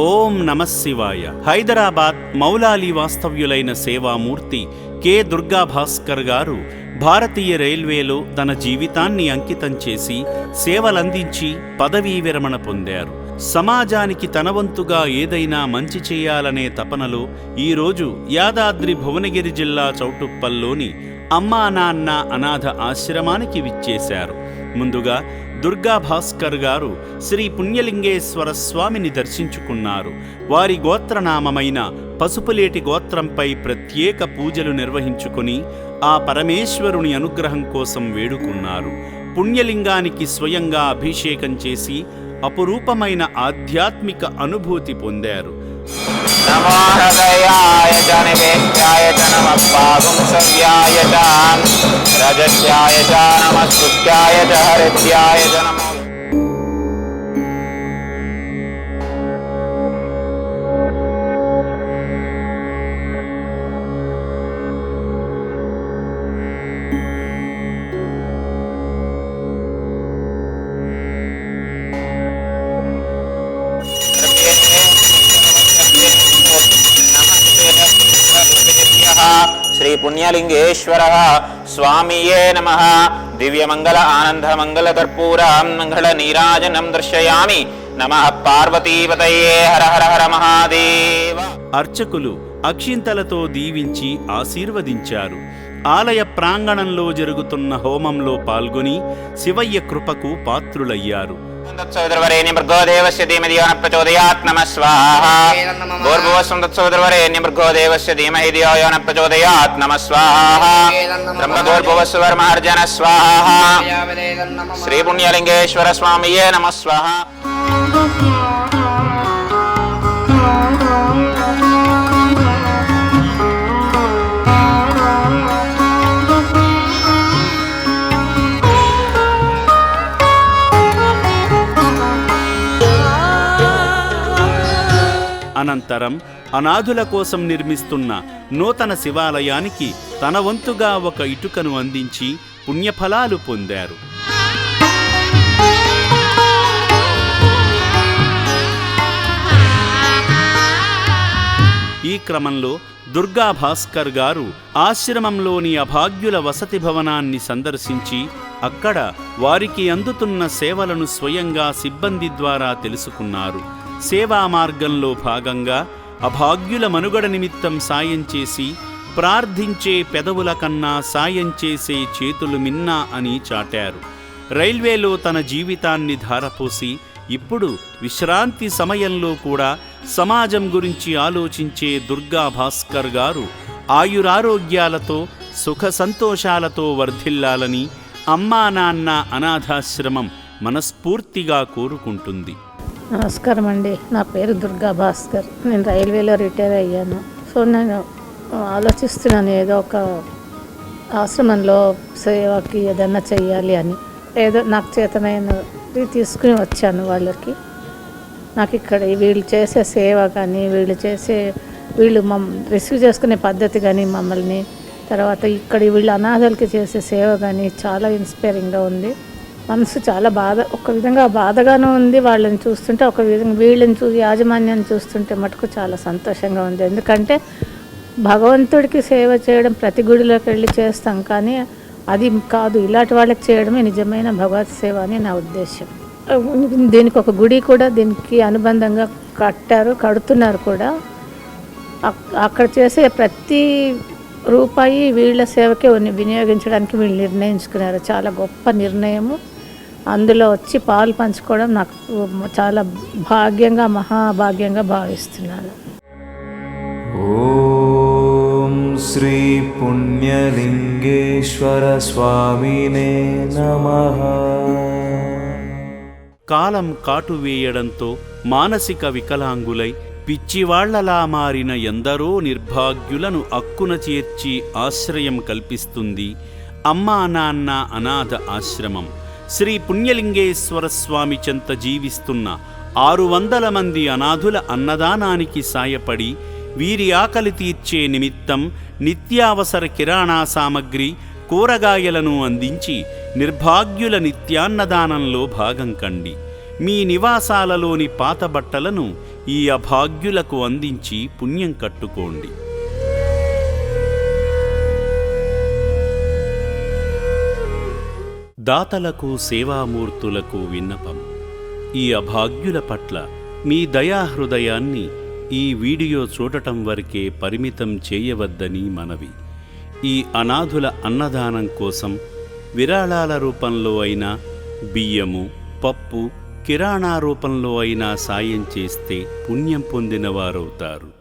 ఓం నమఃశివాయ. Hyderabad Moula Ali వాస్తవ్యులైన సేవామూర్తి K. Durga Bhaskar గారు భారతీయ రైల్వేలో తన జీవితాన్ని అంకితం చేసి సేవలందించి పదవీ విరమణ పొందారు. సమాజానికి తనవంతుగా ఏదైనా మంచి చేయాలనే తపనలో ఈరోజు యాదాద్రి భువనగిరి జిల్లా చౌటుప్పల్లోని అమ్మా నాన్న అనాథ ఆశ్రమానికి విచ్చేశారు. ముందుగా దుర్గా భాస్కర్ గారు శ్రీ పుణ్యలింగేశ్వర స్వామిని దర్శించుకున్నారు. వారి గోత్రనామమైన పసుపులేటి గోత్రంపై ప్రత్యేక పూజలు నిర్వహించుకుని ఆ పరమేశ్వరుని అనుగ్రహం కోసం వేడుకున్నారు. పుణ్యలింగానికి స్వయంగా అభిషేకం చేసి అపురూపమైన ఆధ్యాత్మిక అనుభూతి పొందారు. నమో హృదయాయ చ నివేద్యాయ చ నమః పాగుంసవ్యాయ చ రజస్యాయ చ నమఃస్తుత్యాయ చ హరిత్యాయ చ నమో. శ్రీ పుణ్యలింగేశ్వర స్వామియే నమః. దివ్యమంగళ ఆనంద మంగళ కర్పూర మంగళ నీరాజనం దర్శయామి. నమః పార్వతీపతయే. హర హర హర మహాదేవ. అర్చకులు అక్షింతలతో దీవించి ఆశీర్వదించారు. ఆలయ ప్రాంగణంలో జరుగుతున్న హోమంలో పాల్గొని శివయ్య కృపకు పాత్రులయ్యారు. తత్సోదరవరేణ్య భర్గోదేవస్య ధీమహి ధియో నః ప్రచోదయాత్. నమః స్వాహా. భూర్భువస్వం తత్సోదరవరేణ్య భర్గోదేవస్య ధీమహి ధియో నః ప్రచోదయాత్. నమః స్వాహా. బ్రహ్మభూర్భువస్సువర్మహర్జన స్వాహా. శ్రీ పుణ్యలింగేశ్వర స్వామియే నమః స్వాహా. అనంతరం అనాథుల కోసం నిర్మిస్తున్న నూతన శివాలయానికి తన వంతుగా ఒక ఇటుకను అందించి పుణ్యఫలాలు పొందారు. ఈ క్రమంలో దుర్గా భాస్కర్ గారు ఆశ్రమంలోని అభాగ్యుల వసతి భవనాన్ని సందర్శించి అక్కడ వారికి అందుతున్న సేవలను స్వయంగా సిబ్బంది ద్వారా తెలుసుకున్నారు. సేవా మార్గంలో భాగంగా అభాగ్యుల మనుగడ నిమిత్తం సాయం చేసి ప్రార్థించే పెదవుల కన్నా సాయం చేసే చేతులు మిన్నా అని చాటారు. రైల్వేలో తన జీవితాన్ని ధారపోసి ఇప్పుడు విశ్రాంతి సమయంలో కూడా సమాజం గురించి ఆలోచించే దుర్గా భాస్కర్ గారు ఆయురారోగ్యాలతో సుఖ సంతోషాలతో వర్ధిల్లాలని అమ్మా నాన్న అనాథాశ్రమం మనస్ఫూర్తిగా కోరుకుంటుంది. నమస్కారం అండి. నా పేరు దుర్గా భాస్కర్. నేను రైల్వేలో రిటైర్ అయ్యాను. సో నేను ఆలోచిస్తున్నాను ఏదో ఒక ఆశ్రమంలో సేవకి ఏదన్నా చెయ్యాలి అని. ఏదో నాకు చేతనైనది తీసుకుని వచ్చాను వాళ్ళకి. నాకు ఇక్కడ వీళ్ళు చేసే సేవ కానీ వీళ్ళు రిసీవ్ చేసుకునే పద్ధతి కానీ మమ్మల్ని, తర్వాత ఇక్కడ వీళ్ళు అనాథలకి చేసే సేవ కానీ చాలా ఇన్స్పైరింగ్గా ఉంది. మనసు చాలా ఒక విధంగా బాధగానే ఉంది వాళ్ళని చూస్తుంటే, ఒక విధంగా వీళ్ళని యాజమాన్యాన్ని చూస్తుంటే మటుకు చాలా సంతోషంగా ఉంది. ఎందుకంటే భగవంతుడికి సేవ చేయడం ప్రతి గుడిలోకి వెళ్ళి చేస్తాం, కానీ అది కాదు, ఇలాంటి వాళ్ళకి చేయడమే నిజమైన భగవత్ సేవ అని నా ఉద్దేశం. దీనికి ఒక గుడి కూడా దీనికి అనుబంధంగా కడుతున్నారు కూడా. అక్కడ చేసే ప్రతి రూపాయి వీళ్ళ సేవకే వినియోగించడానికి వీళ్ళు నిర్ణయించుకున్నారు. చాలా గొప్ప నిర్ణయము. అందులో వచ్చి పాలు పంచుకోవడం నాకు చాలా భాగ్యంగా, మహాభాగ్యంగా భావిస్తున్నాను. ఓం శ్రీ పుణ్యలింగేశ్వర స్వామినే నమః. కాలం కాటువేయడంతో మానసిక వికలాంగులై పిచ్చివాళ్లలా మారిన ఎందరో నిర్భాగ్యులను అక్కున చేర్చి ఆశ్రయం కల్పిస్తుంది అమ్మా నాన్న అనాథ ఆశ్రమం. శ్రీ పుణ్యలింగేశ్వర స్వామి చెంత జీవిస్తున్న 600 మంది అనాథుల అన్నదానానికి సాయపడి వీరి ఆకలి తీర్చే నిమిత్తం నిత్యావసర కిరాణా సామగ్రి, కూరగాయలను అందించి నిర్భాగ్యుల నిత్యాన్నదానంలో భాగం కండి. మీ నివాసాలలోని పాత బట్టలను ఈ అభాగ్యులకు అందించి పుణ్యం కట్టుకోండి. దాతలకు సేవామూర్తులకు విన్నపం: ఈ అభాగ్యుల పట్ల మీ దయాహృదయాన్ని ఈ వీడియో చూడటం వరకే పరిమితం చేయవద్దని మనవి. ఈ అనాథుల అన్నదానం కోసం విరాళాల రూపంలో అయినా, బియ్యము, పప్పు, కిరాణా రూపంలో అయినా సాయం చేస్తే పుణ్యం పొందినవారవుతారు.